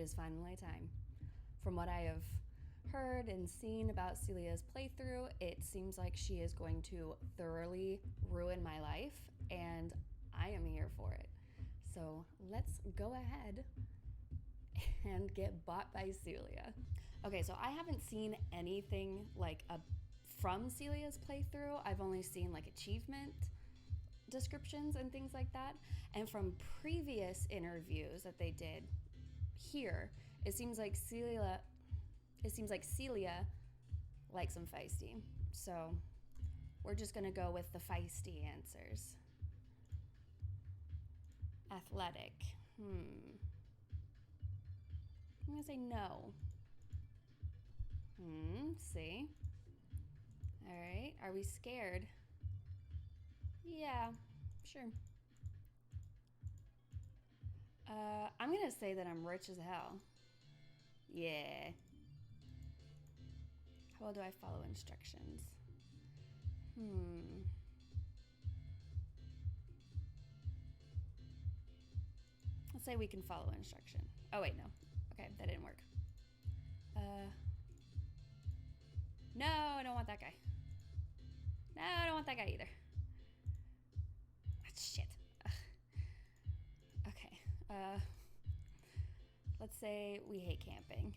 is finally time. From what I have heard and seen about Celia's playthrough, it seems like she is going to thoroughly ruin my life, and I am here for it. So let's go ahead and get bought by Celia. Okay, so I haven't seen anything from Celia's playthrough. I've only seen achievement descriptions and things like that. And from previous interviews that they did here, it seems like Celia likes some feisty. So we're just gonna go with the feisty answers. Athletic. I'm gonna say no. See? All right, are we scared? Yeah, sure. I'm gonna say that I'm rich as hell. Yeah. How well do I follow instructions? Let's say we can follow instruction. Oh wait, no. Okay, that didn't work. No, I don't want that guy. No, I don't want that guy either. Shit. Ugh. Okay. Let's say we hate camping.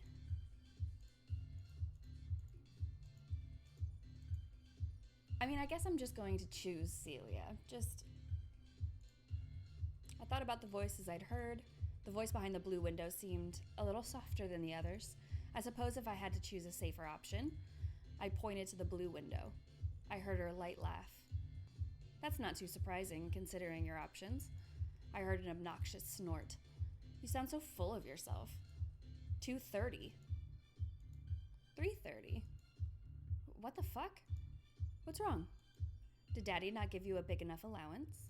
I mean, I guess I'm just going to choose Celia. I thought about the voices I'd heard. The voice behind the blue window seemed a little softer than the others. I suppose if I had to choose a safer option, I pointed to the blue window. I heard her light laugh. That's not too surprising, considering your options. I heard an obnoxious snort. You sound so full of yourself. 2:30. 3:30. What the fuck? What's wrong? Did Daddy not give you a big enough allowance?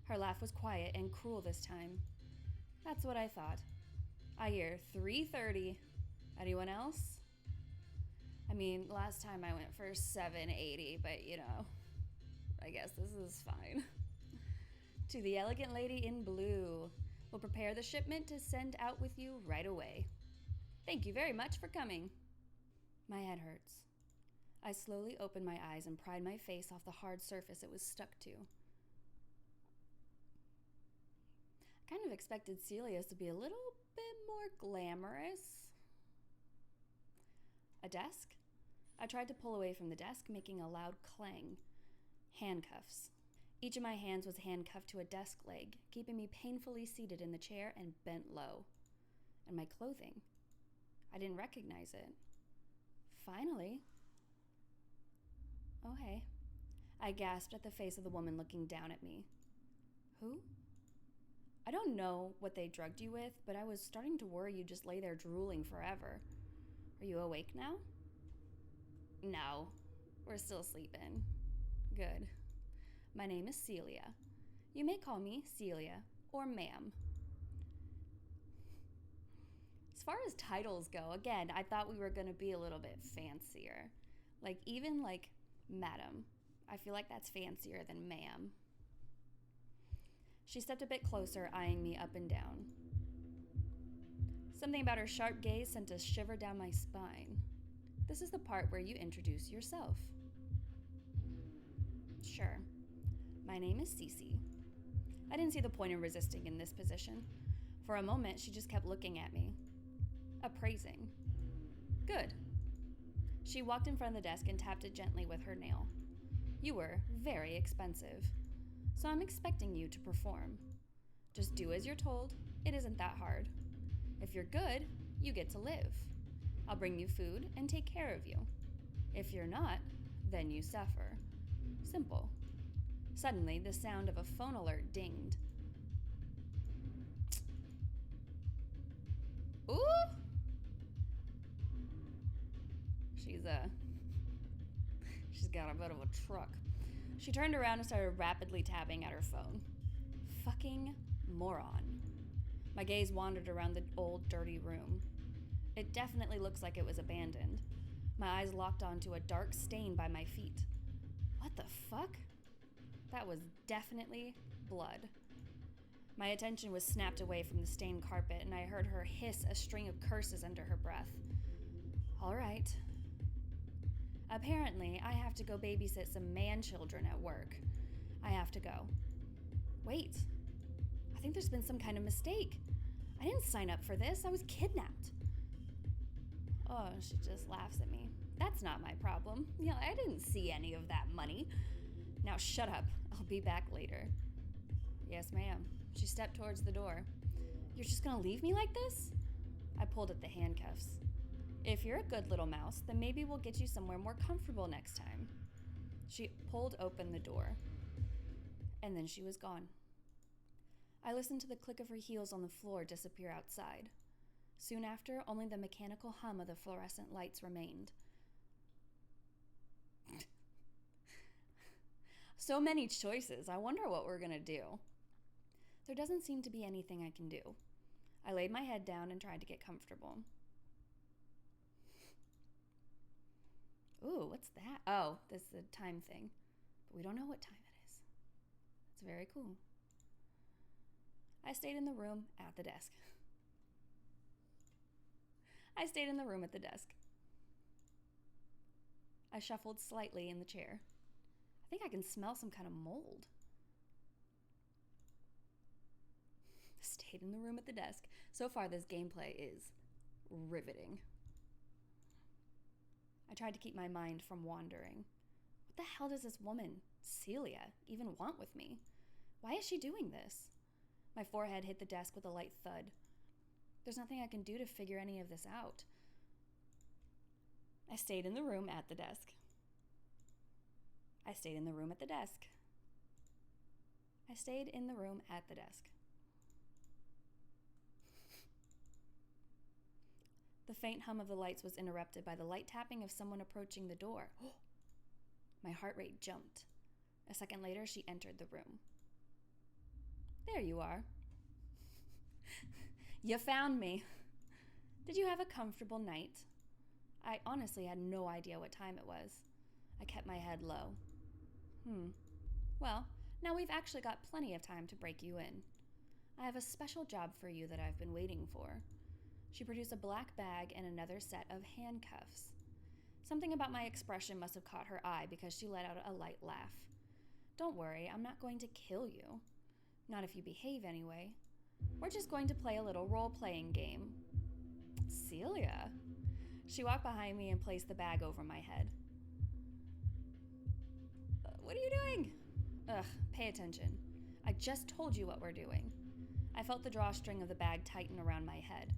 Her laugh was quiet and cruel this time. That's what I thought. I hear 3:30. Anyone else? I mean, last time I went for 780, but I guess this is fine. To the elegant lady in blue. We'll prepare the shipment to send out with you right away. Thank you very much for coming. My head hurts. I slowly open my eyes and pry my face off the hard surface it was stuck to. I kind of expected Celia's to be a little bit more glamorous. A desk? I tried to pull away from the desk, making a loud clang. Handcuffs. Each of my hands was handcuffed to a desk leg, keeping me painfully seated in the chair and bent low. And my clothing. I didn't recognize it. Finally. Oh, hey. I gasped at the face of the woman looking down at me. Who? I don't know what they drugged you with, but I was starting to worry you'd just lay there drooling forever. Are you awake now? No, we're still sleeping. Good. My name is Celia. You may call me Celia or ma'am. As far as titles go, again, I thought we were going to be a little bit fancier. Even madam. I feel like that's fancier than ma'am. She stepped a bit closer, eyeing me up and down. Something about her sharp gaze sent a shiver down my spine. This is the part where you introduce yourself. Sure. My name is Cece. I didn't see the point in resisting in this position. For a moment, she just kept looking at me. Appraising. Good. She walked in front of the desk and tapped it gently with her nail. You were very expensive, so I'm expecting you to perform. Just do as you're told. It isn't that hard. If you're good, you get to live. I'll bring you food and take care of you. If you're not, then you suffer. Simple. Suddenly, the sound of a phone alert dinged. Ooh! She's got a bit of a truck. She turned around and started rapidly tapping at her phone. Fucking moron. My gaze wandered around the old, dirty room. It definitely looks like it was abandoned. My eyes locked onto a dark stain by my feet. What the fuck? That was definitely blood. My attention was snapped away from the stained carpet, and I heard her hiss a string of curses under her breath. All right. Apparently, I have to go babysit some man-children at work. I have to go. Wait. I think there's been some kind of mistake. I didn't sign up for this. I was kidnapped. Oh, she just laughs at me. That's not my problem. I didn't see any of that money. Now shut up. I'll be back later. Yes, ma'am. She stepped towards the door. You're just gonna leave me like this? I pulled at the handcuffs. If you're a good little mouse, then maybe we'll get you somewhere more comfortable next time. She pulled open the door. And then she was gone. I listened to the click of her heels on the floor disappear outside. Soon after, only the mechanical hum of the fluorescent lights remained. So many choices. I wonder what we're gonna do. There doesn't seem to be anything I can do. I laid my head down and tried to get comfortable. Ooh, what's that? Oh, this is a time thing. But we don't know what time it is. It's very cool. I stayed in the room at the desk. I shuffled slightly in the chair. I think I can smell some kind of mold. Stayed in the room at the desk. So far, this gameplay is riveting. I tried to keep my mind from wandering. What the hell does this woman, Celia, even want with me? Why is she doing this? My forehead hit the desk with a light thud. There's nothing I can do to figure any of this out. I stayed in the room at the desk. The faint hum of the lights was interrupted by the light tapping of someone approaching the door. My heart rate jumped. A second later, she entered the room. There you are. You found me. Did you have a comfortable night? I honestly had no idea what time it was. I kept my head low. Well, now we've actually got plenty of time to break you in. I have a special job for you that I've been waiting for. She produced a black bag and another set of handcuffs. Something about my expression must have caught her eye because she let out a light laugh. Don't worry, I'm not going to kill you. Not if you behave anyway. We're just going to play a little role-playing game. Celia. She walked behind me and placed the bag over my head. What are you doing? Ugh, pay attention. I just told you what we're doing. I felt the drawstring of the bag tighten around my head.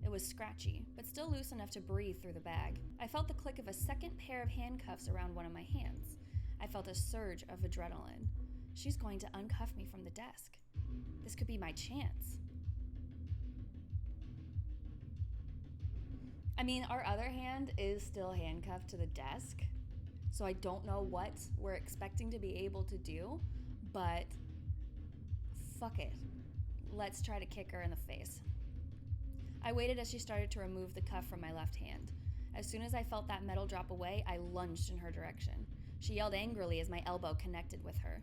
It was scratchy, but still loose enough to breathe through the bag. I felt the click of a second pair of handcuffs around one of my hands. I felt a surge of adrenaline. She's going to uncuff me from the desk. This could be my chance. I mean, our other hand is still handcuffed to the desk, so I don't know what we're expecting to be able to do, but fuck it. Let's try to kick her in the face. I waited as she started to remove the cuff from my left hand. As soon as I felt that metal drop away, I lunged in her direction. She yelled angrily as my elbow connected with her.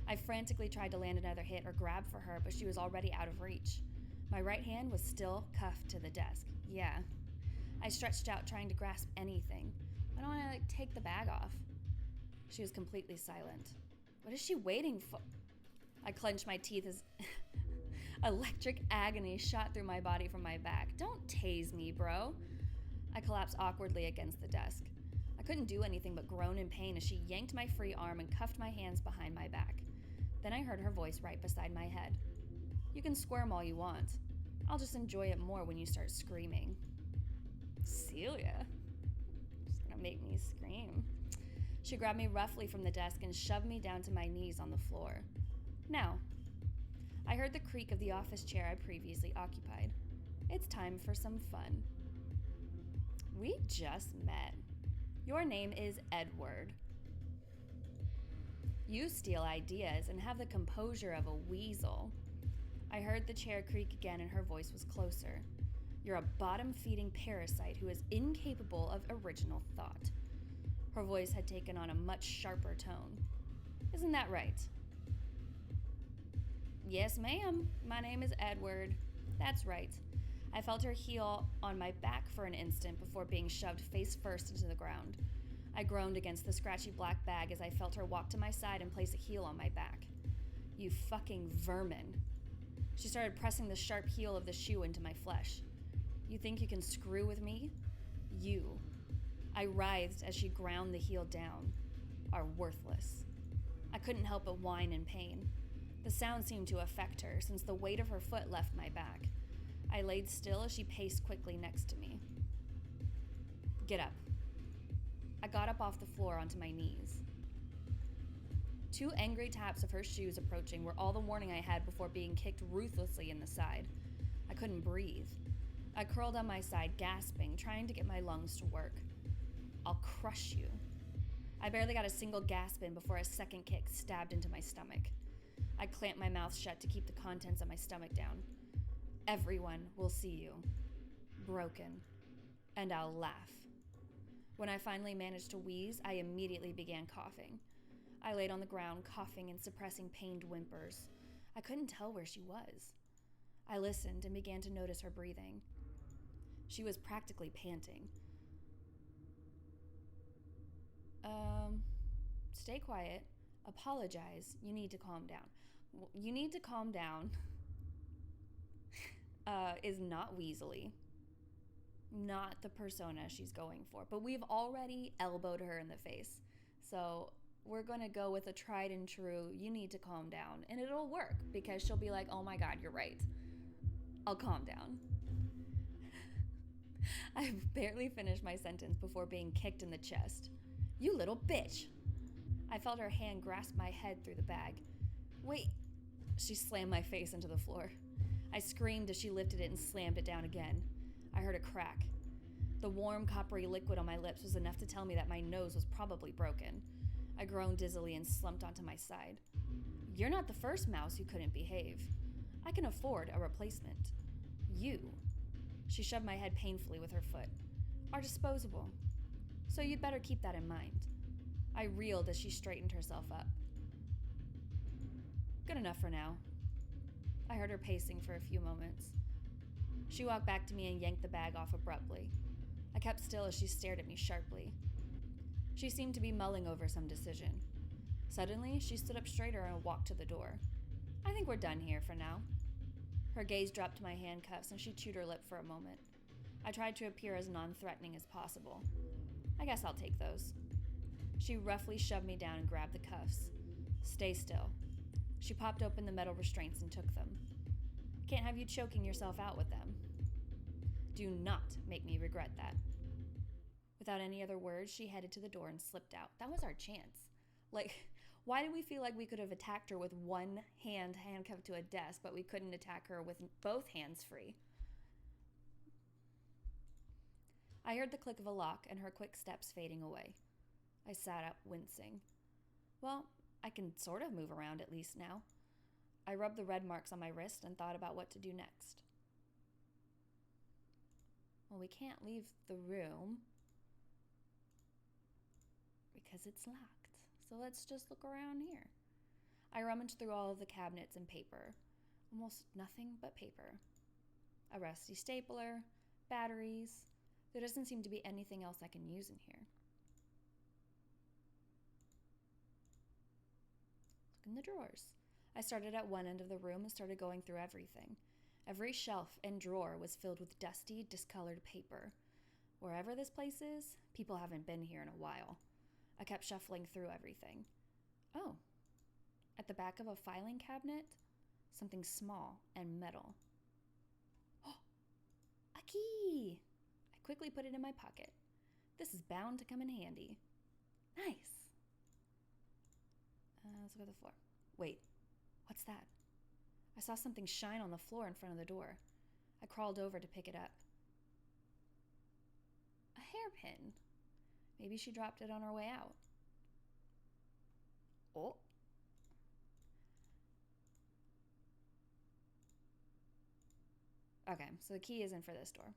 I frantically tried to land another hit or grab for her, but she was already out of reach. My right hand was still cuffed to the desk. Yeah. I stretched out, trying to grasp anything. I don't want to take the bag off. She was completely silent. What is she waiting for? I clenched my teeth as electric agony shot through my body from my back. Don't tase me, bro. I collapsed awkwardly against the desk. I couldn't do anything but groan in pain as she yanked my free arm and cuffed my hands behind my back. Then I heard her voice right beside my head. You can squirm all you want. I'll just enjoy it more when you start screaming. Celia? Just gonna make me scream. She grabbed me roughly from the desk and shoved me down to my knees on the floor. Now, I heard the creak of the office chair I previously occupied. It's time for some fun. We just met. Your name is Edward. You steal ideas and have the composure of a weasel. I heard the chair creak again and her voice was closer. You're a bottom-feeding parasite who is incapable of original thought. Her voice had taken on a much sharper tone. Isn't that right? Yes, ma'am. My name is Edward. That's right. I felt her heel on my back for an instant before being shoved face first into the ground. I groaned against the scratchy black bag as I felt her walk to my side and place a heel on my back. You fucking vermin. She started pressing the sharp heel of the shoe into my flesh. You think you can screw with me? You. I writhed as she ground the heel down. Are worthless. I couldn't help but whine in pain. The sound seemed to affect her since the weight of her foot left my back. I laid still as she paced quickly next to me. Get up. I got up off the floor onto my knees. 2 angry taps of her shoes approaching were all the warning I had before being kicked ruthlessly in the side. I couldn't breathe. I curled on my side, gasping, trying to get my lungs to work. I'll crush you. I barely got a single gasp in before a second kick stabbed into my stomach. I clamped my mouth shut to keep the contents of my stomach down. Everyone will see you. Broken. And I'll laugh. When I finally managed to wheeze, I immediately began coughing. I laid on the ground, coughing and suppressing pained whimpers. I couldn't tell where she was. I listened and began to notice her breathing. She was practically panting. Stay quiet. Apologize. You need to calm down. You need to calm down. Is not Weasley. Not the persona she's going for. But we've already elbowed her in the face. So we're going to go with a tried and true, you need to calm down. And it'll work because she'll be like, oh my God, you're right. I'll calm down. I barely finished my sentence before being kicked in the chest. You little bitch. I felt her hand grasp my head through the bag. Wait. She slammed my face into the floor. I screamed as she lifted it and slammed it down again. I heard a crack. The warm, coppery liquid on my lips was enough to tell me that my nose was probably broken. I groaned dizzily and slumped onto my side. You're not the first mouse who couldn't behave. I can afford a replacement. You. She shoved my head painfully with her foot. Are disposable. So you'd better keep that in mind. I reeled as she straightened herself up. Good enough for now. I heard her pacing for a few moments. She walked back to me and yanked the bag off abruptly. I kept still as she stared at me sharply. She seemed to be mulling over some decision. Suddenly, she stood up straighter and walked to the door. I think we're done here for now. Her gaze dropped to my handcuffs and she chewed her lip for a moment. I tried to appear as non-threatening as possible. I guess I'll take those. She roughly shoved me down and grabbed the cuffs. Stay still. She popped open the metal restraints and took them. Can't have you choking yourself out with them. Do not make me regret that. Without any other words, she headed to the door and slipped out. That was our chance. Why did we feel like we could have attacked her with one hand handcuffed to a desk, but we couldn't attack her with both hands free? I heard the click of a lock and her quick steps fading away. I sat up, wincing. Well, I can sort of move around at least now. I rubbed the red marks on my wrist and thought about what to do next. Well, we can't leave the room because it's locked. So let's just look around here. I rummaged through all of the cabinets and paper. Almost nothing but paper. A rusty stapler, batteries. There doesn't seem to be anything else I can use in here. Look in the drawers. I started at one end of the room and started going through everything. Every shelf and drawer was filled with dusty, discolored paper. Wherever this place is, people haven't been here in a while. I kept shuffling through everything. Oh, at the back of a filing cabinet, something small and metal. Oh, a key! I quickly put it in my pocket. This is bound to come in handy. Nice. Let's go to the floor. Wait, what's that? I saw something shine on the floor in front of the door. I crawled over to pick it up. A hairpin. Maybe she dropped it on her way out. Oh. Okay, so the key isn't for this door.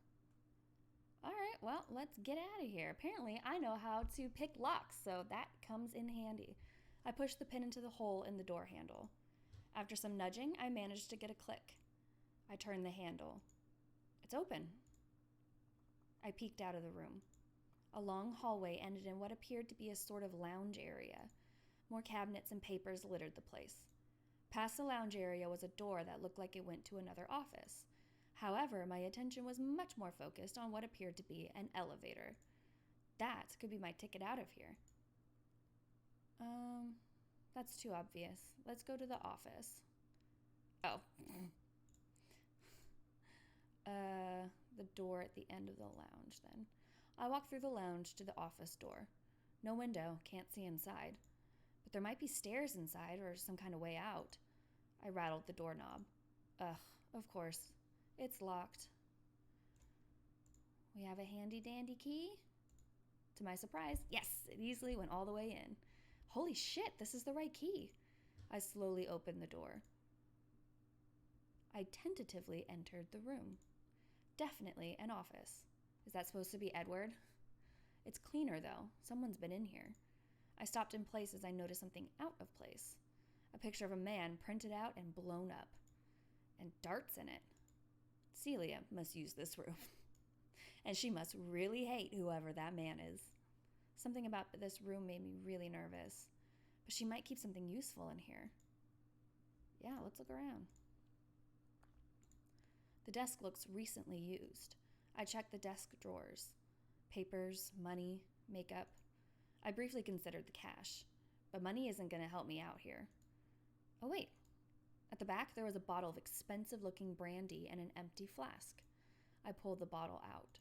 All right, well, let's get out of here. Apparently, I know how to pick locks, so that comes in handy. I pushed the pin into the hole in the door handle. After some nudging, I managed to get a click. I turned the handle. It's open. I peeked out of the room. A long hallway ended in what appeared to be a sort of lounge area. More cabinets and papers littered the place. Past the lounge area was a door that looked like it went to another office. However, my attention was much more focused on what appeared to be an elevator. That could be my ticket out of here. That's too obvious. Let's go to the office. Oh. The door at the end of the lounge, then. I walked through the lounge to the office door. No window, can't see inside. But there might be stairs inside or some kind of way out. I rattled the doorknob. Ugh, of course. It's locked. We have a handy-dandy key? To my surprise, yes, it easily went all the way in. Holy shit, this is the right key. I slowly opened the door. I tentatively entered the room. Definitely an office. Is that supposed to be Edward? It's cleaner, though. Someone's been in here. I stopped in place as I noticed something out of place. A picture of a man printed out and blown up. And darts in it. Celia must use this room. And she must really hate whoever that man is. Something about this room made me really nervous. But she might keep something useful in here. Yeah, let's look around. The desk looks recently used. I checked the desk drawers. Papers, money, makeup. I briefly considered the cash. But money isn't going to help me out here. Oh wait. At the back, there was a bottle of expensive-looking brandy and an empty flask. I pulled the bottle out.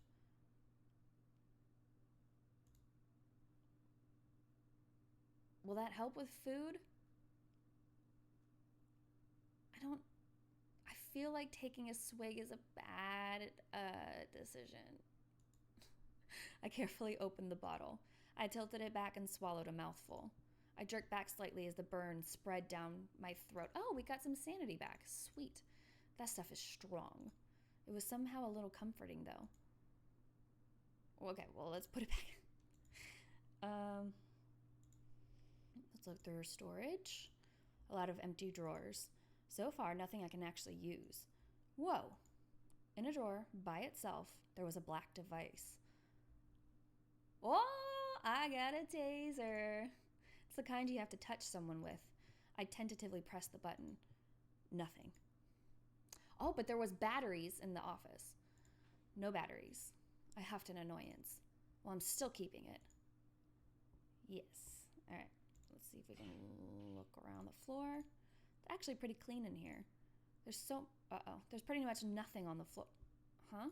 Will that help with food? I feel like taking a swig is a bad decision. I carefully opened the bottle. I tilted it back and swallowed a mouthful. I jerked back slightly as the burn spread down my throat. Oh, we got some sanity back. Sweet. That stuff is strong. It was somehow a little comforting, though. Okay, well, let's put it back. Let's look through her storage. A lot of empty drawers. So far, nothing I can actually use. Whoa. In a drawer, by itself, there was a black device. Oh, I got a taser. It's the kind you have to touch someone with. I tentatively pressed the button. Nothing. Oh, but there was batteries in the office. No batteries. I huffed an annoyance. Well, I'm still keeping it. Yes. All right. Let's see if we can look around the floor. It's actually pretty clean in here. There's pretty much nothing on the floor. Huh?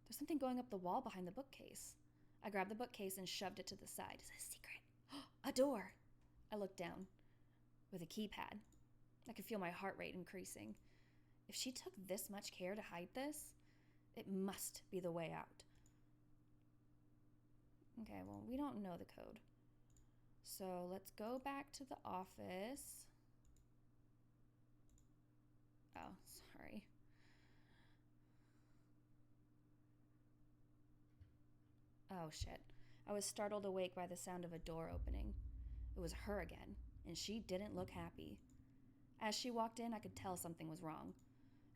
There's something going up the wall behind the bookcase. I grabbed the bookcase and shoved it to the side. It's a secret. A door. I looked down. With a keypad. I could feel my heart rate increasing. If she took this much care to hide this, it must be the way out. Okay, well, we don't know the code. So let's go back to the office. Oh, sorry. Oh, shit. I was startled awake by the sound of a door opening. It was her again, and she didn't look happy. As she walked in, I could tell something was wrong.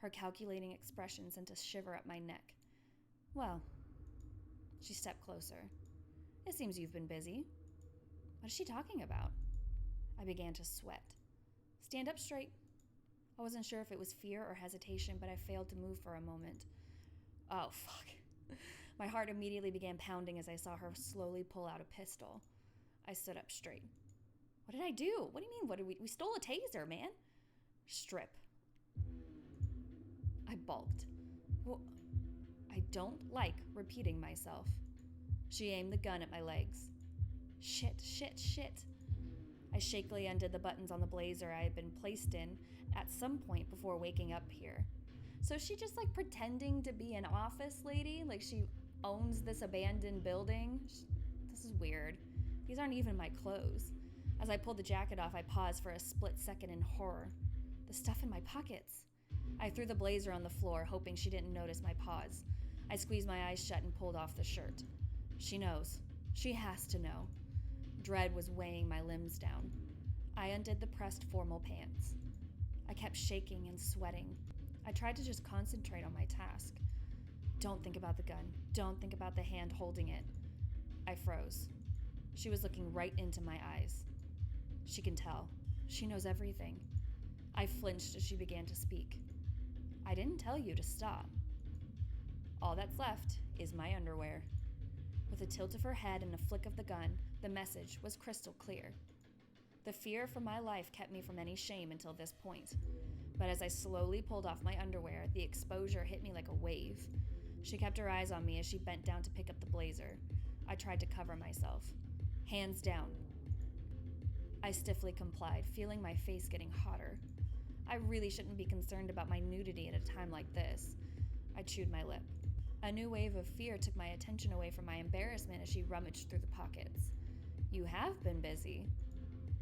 Her calculating expression sent a shiver up my neck. Well, she stepped closer. It seems you've been busy. What is she talking about? I began to sweat. Stand up straight. I wasn't sure if it was fear or hesitation, but I failed to move for a moment. Oh, fuck. My heart immediately began pounding as I saw her slowly pull out a pistol. I stood up straight. What did I do? What do you mean? We stole a taser, man. Strip. I balked. Well, I don't like repeating myself. She aimed the gun at my legs. Shit. I shakily undid the buttons on the blazer I had been placed in at some point before waking up here. So is she just like pretending to be an office lady? Like she owns this abandoned building? This is weird. These aren't even my clothes. As I pulled the jacket off, I paused for a split second in horror. The stuff in my pockets. I threw the blazer on the floor, hoping she didn't notice my pause. I squeezed my eyes shut and pulled off the shirt. She knows. She has to know. Dread was weighing my limbs down. I undid the pressed formal pants. I kept shaking and sweating. I tried to just concentrate on my task. Don't think about the gun. Don't think about the hand holding it. I froze. She was looking right into my eyes. She can tell. She knows everything. I flinched as she began to speak. I didn't tell you to stop. All that's left is my underwear. With a tilt of her head and a flick of the gun, the message was crystal clear. The fear for my life kept me from any shame until this point. But as I slowly pulled off my underwear, the exposure hit me like a wave. She kept her eyes on me as she bent down to pick up the blazer. I tried to cover myself. Hands down. I stiffly complied, feeling my face getting hotter. I really shouldn't be concerned about my nudity at a time like this. I chewed my lip. A new wave of fear took my attention away from my embarrassment as she rummaged through the pockets. You have been busy.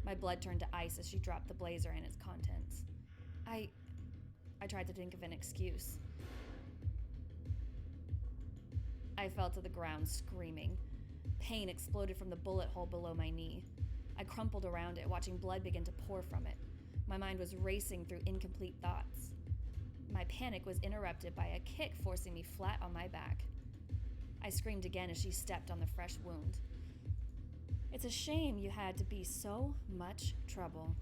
My blood turned to ice as she dropped the blazer and its contents. I tried to think of an excuse. I fell to the ground, screaming. Pain exploded from the bullet hole below my knee. I crumpled around it, watching blood begin to pour from it. My mind was racing through incomplete thoughts. My panic was interrupted by a kick forcing me flat on my back. I screamed again as she stepped on the fresh wound. It's a shame you had to be so much trouble.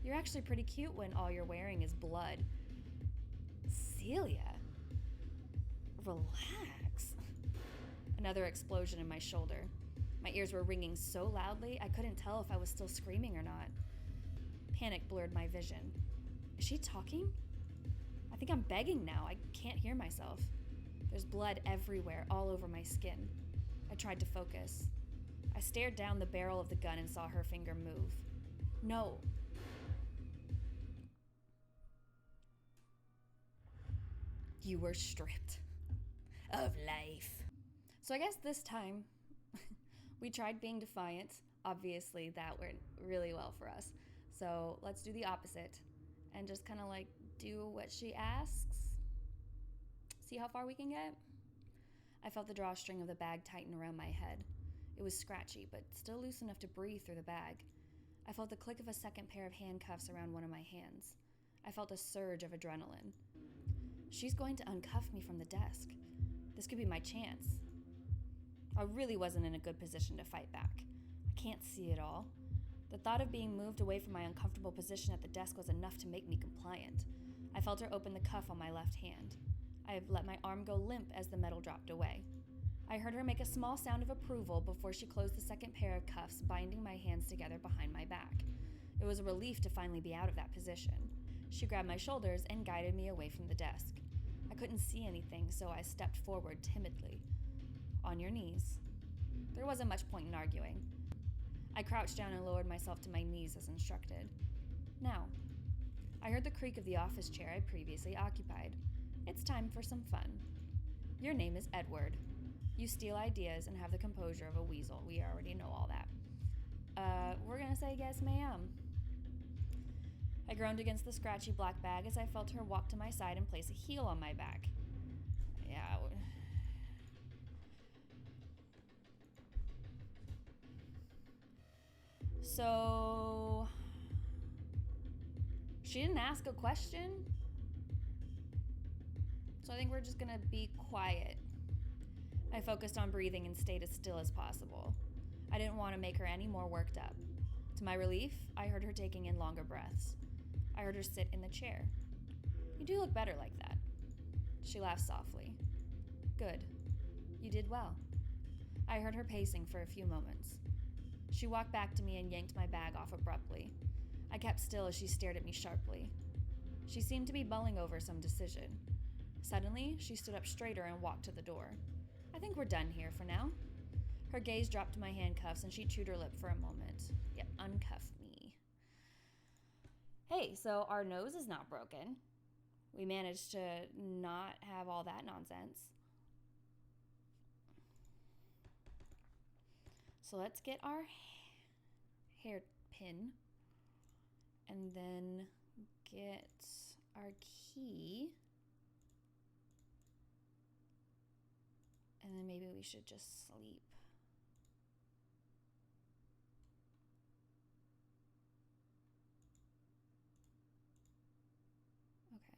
You're actually pretty cute when all you're wearing is blood. Celia? Relax. Another explosion in my shoulder. My ears were ringing so loudly I couldn't tell if I was still screaming or not. Panic blurred my vision. Is she talking? I think I'm begging now. I can't hear myself. There's blood everywhere, all over my skin. I tried to focus. I stared down the barrel of the gun and saw her finger move. No. You were stripped of life. So I guess this time we tried being defiant. Obviously that went really well for us. So let's do the opposite and just kind of like do what she asks. See how far we can get? I felt the drawstring of the bag tighten around my head. It was scratchy, but still loose enough to breathe through the bag. I felt the click of a second pair of handcuffs around one of my hands. I felt a surge of adrenaline. She's going to uncuff me from the desk. This could be my chance. I really wasn't in a good position to fight back. I can't see it all. The thought of being moved away from my uncomfortable position at the desk was enough to make me compliant. I felt her open the cuff on my left hand. I let my arm go limp as the metal dropped away. I heard her make a small sound of approval before she closed the second pair of cuffs, binding my hands together behind my back. It was a relief to finally be out of that position. She grabbed my shoulders and guided me away from the desk. I couldn't see anything, so I stepped forward timidly. On your knees. There wasn't much point in arguing. I crouched down and lowered myself to my knees as instructed. Now, I heard the creak of the office chair I previously occupied. It's time for some fun. Your name is Edward. You steal ideas and have the composure of a weasel. We already know all that. We're gonna say yes, ma'am. I groaned against the scratchy black bag as I felt her walk to my side and place a heel on my back. Yeah. So, she didn't ask a question, so I think we're just gonna be quiet. I focused on breathing and stayed as still as possible. I didn't want to make her any more worked up. To my relief, I heard her taking in longer breaths. I heard her sit in the chair. You do look better like that. She laughed softly. Good. You did well. I heard her pacing for a few moments. She walked back to me and yanked my bag off abruptly. I kept still as she stared at me sharply. She seemed to be mulling over some decision. Suddenly, she stood up straighter and walked to the door. I think we're done here for now. Her gaze dropped to my handcuffs and she chewed her lip for a moment. Yep, uncuff me. Hey, so our nose is not broken. We managed to not have all that nonsense. So let's get our hairpin and then get our key. And then maybe we should just sleep.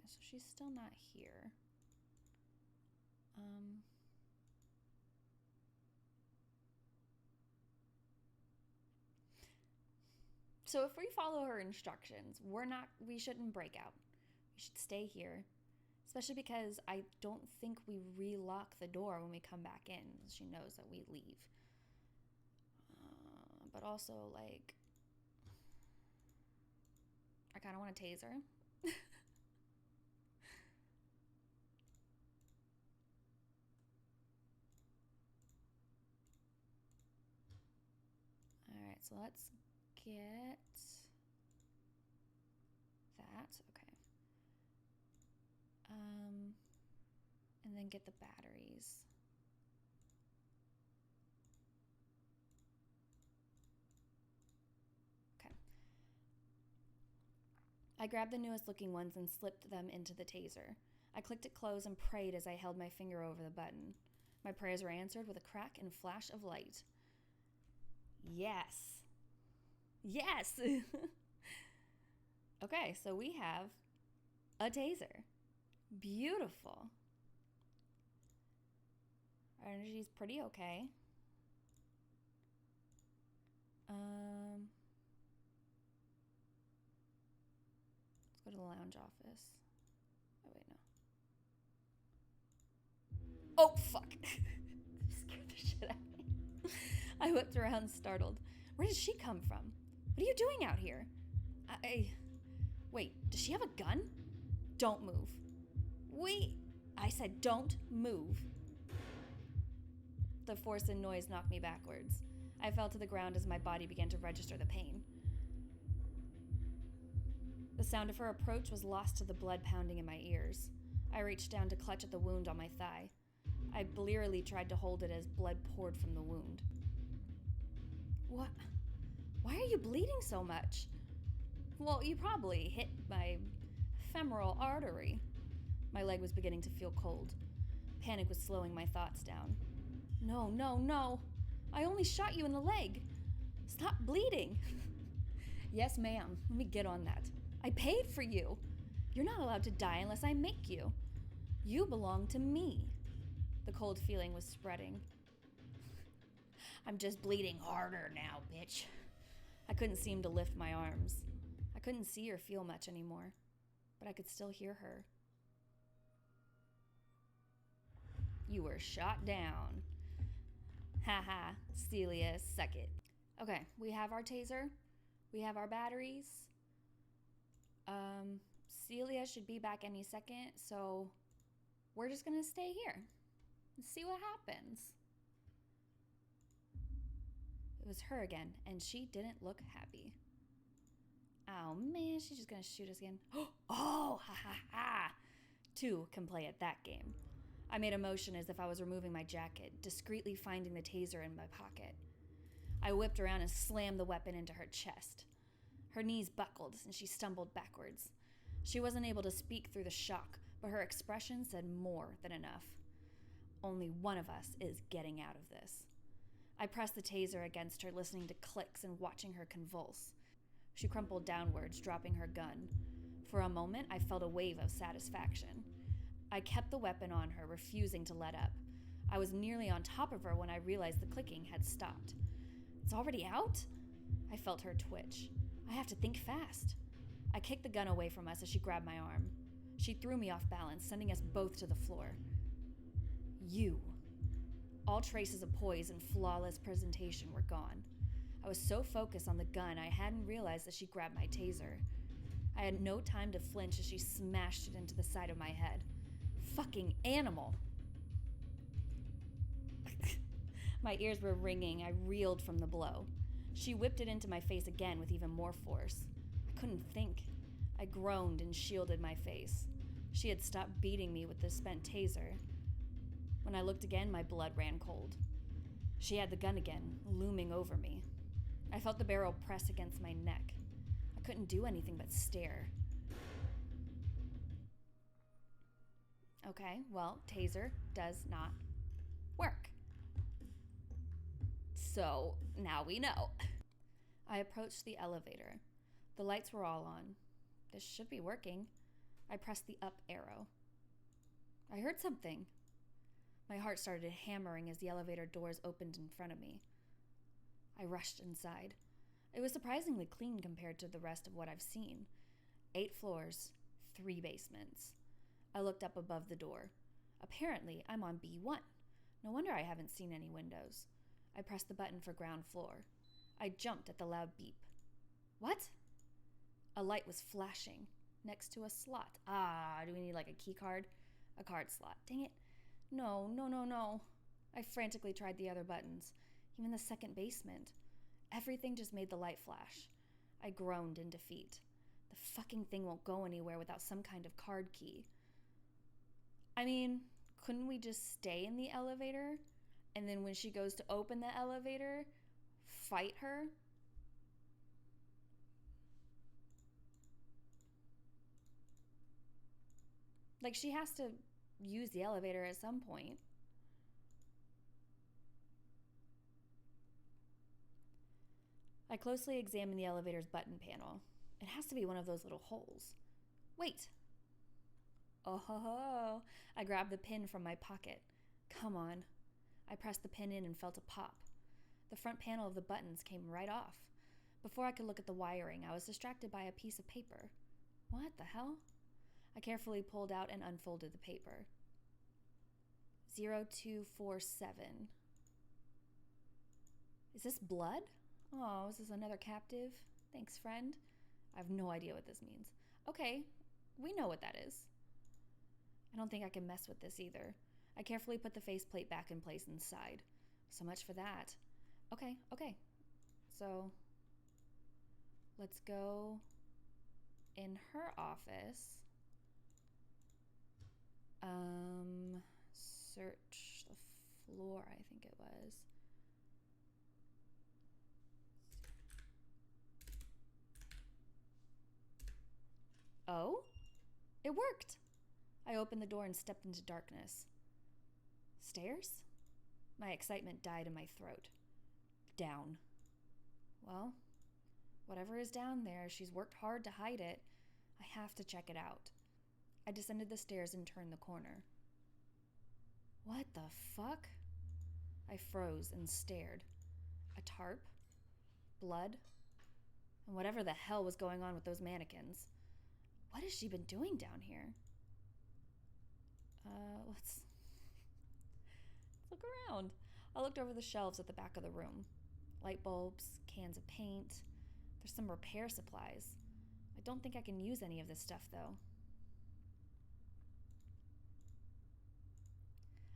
so she's still not here. So if we follow her instructions, we shouldn't break out. We should stay here, especially because I don't think we relock the door when we come back in. She knows that we leave. But also, like, I kind of want to taser. All right, so let's get that. Okay. And then get the batteries. Okay. I grabbed the newest looking ones and slipped them into the taser. I clicked it close and prayed as I held my finger over the button. My prayers were answered with a crack and flash of light. Yes. Yes! Okay, so we have a taser. Beautiful. Our energy's pretty okay. Let's go to the lounge office. Oh, wait, no. Oh, fuck. Scared the shit out of me. I whipped around, startled. Where did she come from? What are you doing out here? Wait, does she have a gun? Don't move. Wait, I said don't move. The force and noise knocked me backwards. I fell to the ground as my body began to register the pain. The sound of her approach was lost to the blood pounding in my ears. I reached down to clutch at the wound on my thigh. I blearily tried to hold it as blood poured from the wound. What? Why are you bleeding so much? Well, you probably hit my femoral artery. My leg was beginning to feel cold. Panic was slowing my thoughts down. No, no, no. I only shot you in the leg. Stop bleeding. Yes, ma'am. Let me get on that. I paid for you. You're not allowed to die unless I make you. You belong to me. The cold feeling was spreading. I'm just bleeding harder now, bitch. I couldn't seem to lift my arms. I couldn't see or feel much anymore, but I could still hear her. You were shot down. Haha, Celia, suck it. Okay, we have our taser. We have our batteries. Celia should be back any second, so we're just gonna stay here and see what happens. It was her again, and she didn't look happy. Oh man, she's just gonna shoot us again. Oh, ha ha ha. Two can play at that game. I made a motion as if I was removing my jacket, discreetly finding the taser in my pocket. I whipped around and slammed the weapon into her chest. Her knees buckled, and she stumbled backwards. She wasn't able to speak through the shock, but her expression said more than enough. Only one of us is getting out of this. I pressed the taser against her, listening to clicks and watching her convulse. She crumpled downwards, dropping her gun. For a moment, I felt a wave of satisfaction. I kept the weapon on her, refusing to let up. I was nearly on top of her when I realized the clicking had stopped. It's already out? I felt her twitch. I have to think fast. I kicked the gun away from us as she grabbed my arm. She threw me off balance, sending us both to the floor. You. All traces of poise and flawless presentation were gone. I was so focused on the gun I hadn't realized that she grabbed my taser. I had no time to flinch as she smashed it into the side of my head. Fucking animal! My ears were ringing. I reeled from the blow. She whipped it into my face again with even more force. I couldn't think. I groaned and shielded my face. She had stopped beating me with the spent taser. When I looked again, my blood ran cold. She had the gun again, looming over me. I felt the barrel press against my neck. I couldn't do anything but stare. Okay, well, taser does not work. So, now we know. I approached the elevator. The lights were all on. This should be working. I pressed the up arrow. I heard something. My heart started hammering as the elevator doors opened in front of me. I rushed inside. It was surprisingly clean compared to the rest of what I've seen. 8 floors, 3 basements. I looked up above the door. Apparently, I'm on B1. No wonder I haven't seen any windows. I pressed the button for ground floor. I jumped at the loud beep. What? A light was flashing next to a slot. Do we need like a key card? A card slot. Dang it. No. I frantically tried the other buttons, even the second basement. Everything just made the light flash. I groaned in defeat. The fucking thing won't go anywhere without some kind of card key. I mean, couldn't we just stay in the elevator? And then when she goes to open the elevator, fight her? Like, she has to use the elevator at some point. I closely examined the elevator's button panel. It has to be one of those little holes. Wait. Oh ho ho. I grabbed the pin from my pocket. Come on. I pressed the pin in and felt a pop. The front panel of the buttons came right off. Before I could look at the wiring, I was distracted by a piece of paper. What the hell? I carefully pulled out and unfolded the paper. 0247. Is this blood? Oh, is this another captive? Thanks, friend. I have no idea what this means. Okay, we know what that is. I don't think I can mess with this either. I carefully put the faceplate back in place inside. So much for that. Okay. So, let's go in her office. Search the floor, I think it was. Oh, it worked. I opened the door and stepped into darkness. Stairs? My excitement died in my throat. Down. Well, whatever is down there, she's worked hard to hide it. I have to check it out. I descended the stairs and turned the corner. What the fuck? I froze and stared. A tarp? Blood? And whatever the hell was going on with those mannequins. What has she been doing down here? Let's look around. I looked over the shelves at the back of the room. Light bulbs, cans of paint. There's some repair supplies. I don't think I can use any of this stuff, though.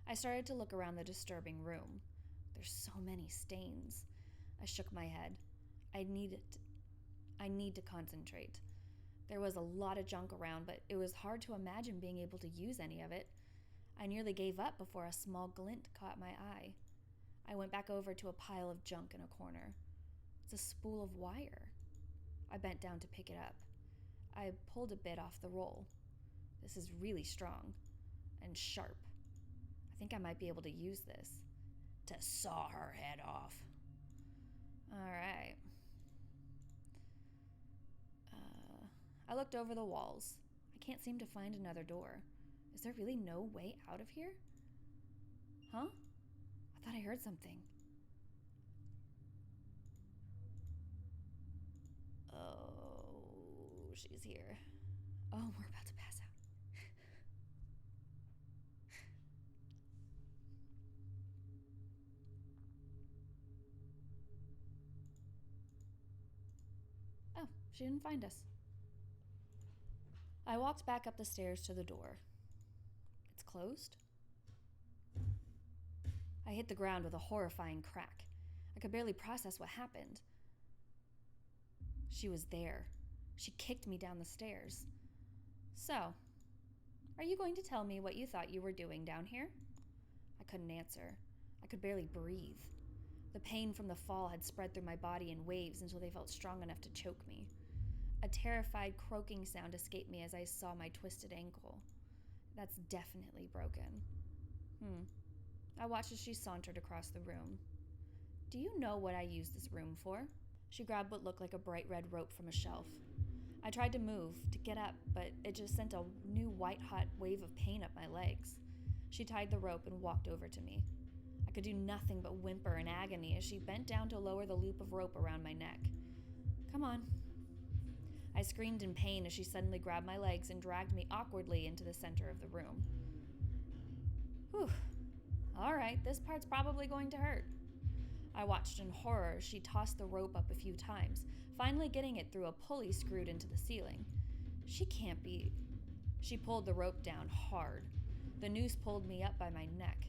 I started to look around the disturbing room. There's so many stains. I shook my head. I need to concentrate. There was a lot of junk around, but it was hard to imagine being able to use any of it. I nearly gave up before a small glint caught my eye. I went back over to a pile of junk in a corner. It's a spool of wire. I bent down to pick it up. I pulled a bit off the roll. This is really strong and sharp. I think I might be able to use this to saw her head off. All right. I looked over the walls. I can't seem to find another door. Is there really no way out of here? Huh? I thought I heard something. Oh, she's here. Oh, we're about to pass out. Oh, she didn't find us. I walked back up the stairs to the door. It's closed. I hit the ground with a horrifying crack. I could barely process what happened. She was there. She kicked me down the stairs. So, are you going to tell me what you thought you were doing down here? I couldn't answer. I could barely breathe. The pain from the fall had spread through my body in waves until they felt strong enough to choke me. A terrified croaking sound escaped me as I saw my twisted ankle. That's definitely broken. I watched as she sauntered across the room. Do you know what I used this room for? She grabbed what looked like a bright red rope from a shelf. I tried to move, to get up, but it just sent a new white-hot wave of pain up my legs. She tied the rope and walked over to me. I could do nothing but whimper in agony as she bent down to lower the loop of rope around my neck. "Come on." I screamed in pain as she suddenly grabbed my legs and dragged me awkwardly into the center of the room. Whew. All right, this part's probably going to hurt. I watched in horror as she tossed the rope up a few times, finally getting it through a pulley screwed into the ceiling. She can't be... She pulled the rope down hard. The noose pulled me up by my neck.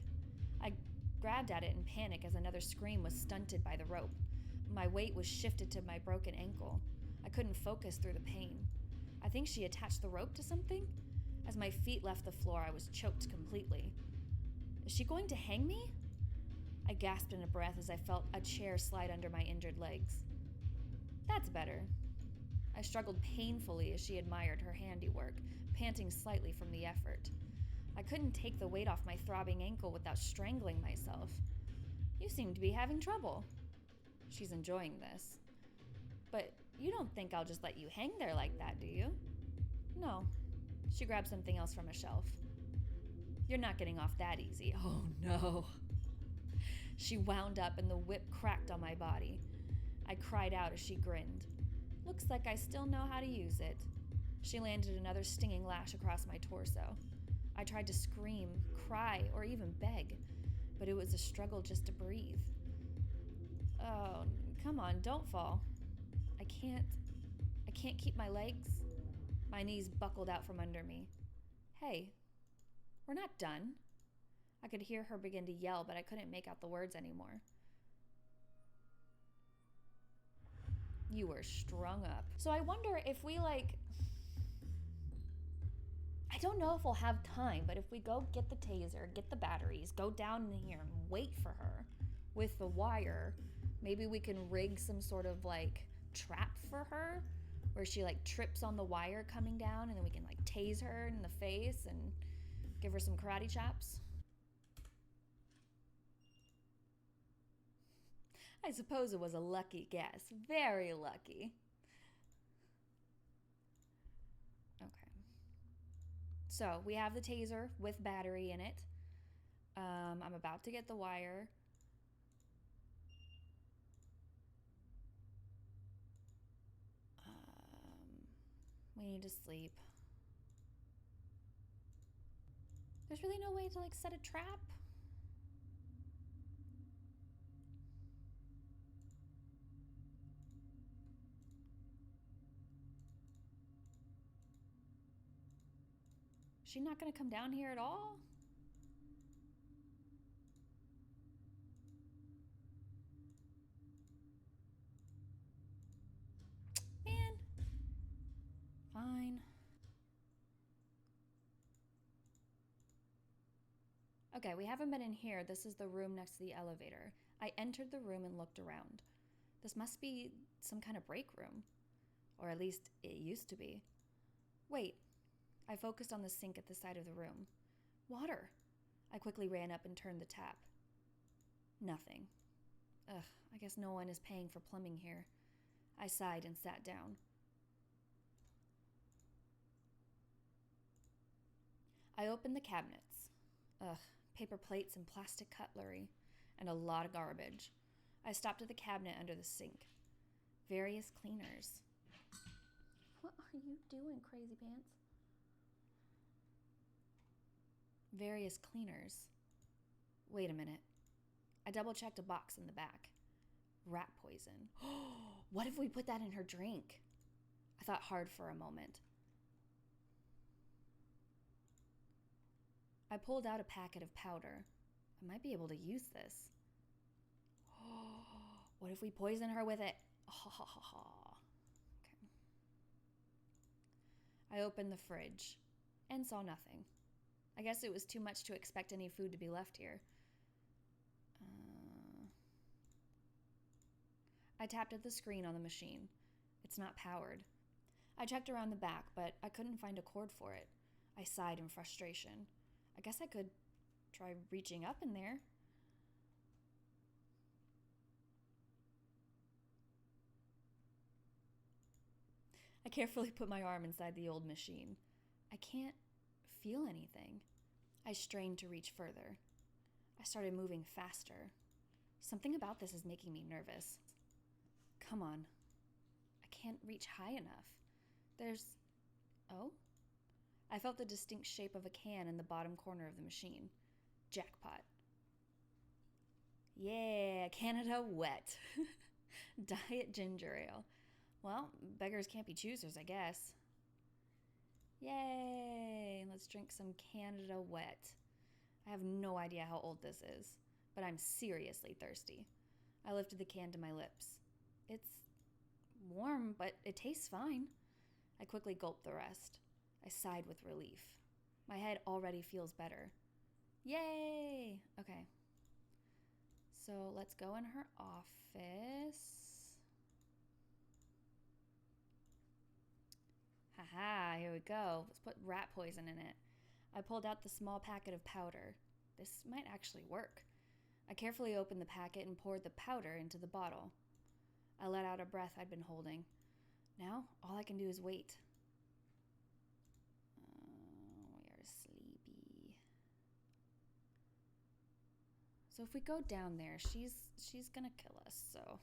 I grabbed at it in panic as another scream was stunted by the rope. My weight was shifted to my broken ankle. I couldn't focus through the pain. I think she attached the rope to something? As my feet left the floor, I was choked completely. Is she going to hang me? I gasped in a breath as I felt a chair slide under my injured legs. That's better. I struggled painfully as she admired her handiwork, panting slightly from the effort. I couldn't take the weight off my throbbing ankle without strangling myself. You seem to be having trouble. She's enjoying this. But you don't think I'll just let you hang there like that, do you? No. She grabbed something else from a shelf. You're not getting off that easy. Oh no. She wound up and the whip cracked on my body. I cried out as she grinned. Looks like I still know how to use it. She landed another stinging lash across my torso. I tried to scream, cry, or even beg, but it was a struggle just to breathe. Oh, come on, don't fall. I can't keep my legs. My knees buckled out from under me. Hey, we're not done. I could hear her begin to yell, but I couldn't make out the words anymore. You were strung up. So I wonder if we I don't know if we'll have time, but if we go get the taser, get the batteries, go down in here and wait for her with the wire, maybe we can rig some sort of trap for her where she trips on the wire coming down, and then we can tase her in the face and give her some karate chops. I suppose it was a lucky guess. Very lucky. Okay. So we have the taser with battery in it. I'm about to get the wire. We need to sleep. There's really no way to set a trap. She's not gonna come down here at all? Man. Fine. Okay, we haven't been in here. This is the room next to the elevator. I entered the room and looked around. This must be some kind of break room. Or at least it used to be. Wait. I focused on the sink at the side of the room. Water. I quickly ran up and turned the tap. Nothing. Ugh, I guess no one is paying for plumbing here. I sighed and sat down. I opened the cabinets. Ugh, paper plates and plastic cutlery, and a lot of garbage. I stopped at the cabinet under the sink. Various cleaners. What are you doing, crazy pants? Various cleaners. Wait a minute. I double-checked a box in the back. Rat poison. What if we put that in her drink? I thought hard for a moment. I pulled out a packet of powder. I might be able to use this. What if we poison her with it? Okay. I opened the fridge and saw nothing. I guess it was too much to expect any food to be left here. I tapped at the screen on the machine. It's not powered. I checked around the back, but I couldn't find a cord for it. I sighed in frustration. I guess I could try reaching up in there. I carefully put my arm inside the old machine. I can't feel anything. I strained to reach further. I started moving faster. Something about this is making me nervous. Come on. I can't reach high enough. Oh? I felt the distinct shape of a can in the bottom corner of the machine. Jackpot. Yeah, Canada Wet. Diet ginger ale. Well, beggars can't be choosers, I guess. Yay! Let's drink some Canada Wet. I have no idea how old this is, but I'm seriously thirsty. I lifted the can to my lips. It's warm, but it tastes fine. I quickly gulped the rest. I sighed with relief. My head already feels better. Yay! Okay. So let's go in her office. Haha, here we go. Let's put rat poison in it. I pulled out the small packet of powder. This might actually work. I carefully opened the packet and poured the powder into the bottle. I let out a breath I'd been holding. Now, all I can do is wait. We are sleepy. So if we go down there, she's gonna kill us, so...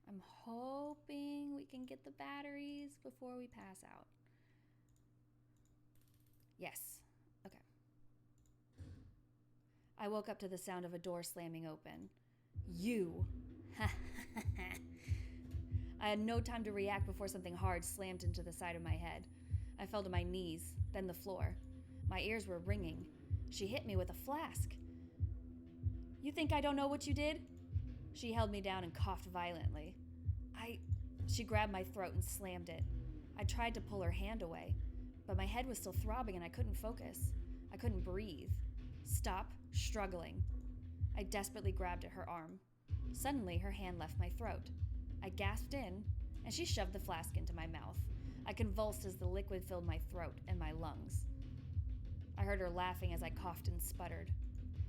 I'm hoping we can get the batteries before we pass out. Yes. Okay. I woke up to the sound of a door slamming open. You. I had no time to react before something hard slammed into the side of my head. I fell to my knees, then the floor. My ears were ringing. She hit me with a flask. You think I don't know what you did? She held me down and coughed violently. She grabbed my throat and slammed it. I tried to pull her hand away, but my head was still throbbing and I couldn't focus. I couldn't breathe. Stop struggling. I desperately grabbed at her arm. Suddenly, her hand left my throat. I gasped in, and she shoved the flask into my mouth. I convulsed as the liquid filled my throat and my lungs. I heard her laughing as I coughed and sputtered.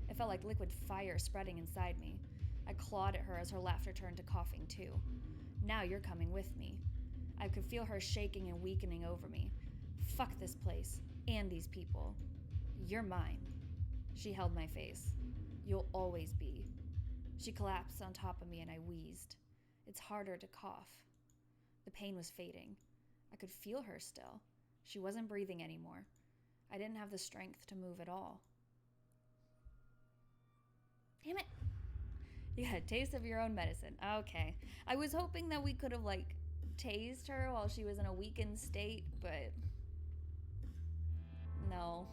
It felt like liquid fire spreading inside me. I clawed at her as her laughter turned to coughing too. Now you're coming with me. I could feel her shaking and weakening over me. Fuck this place and these people. You're mine. She held my face. You'll always be. She collapsed on top of me and I wheezed. It's harder to cough. The pain was fading. I could feel her still. She wasn't breathing anymore. I didn't have the strength to move at all. Damn it. You got a taste of your own medicine. Okay. I was hoping that we could have, tased her while she was in a weakened state, but no.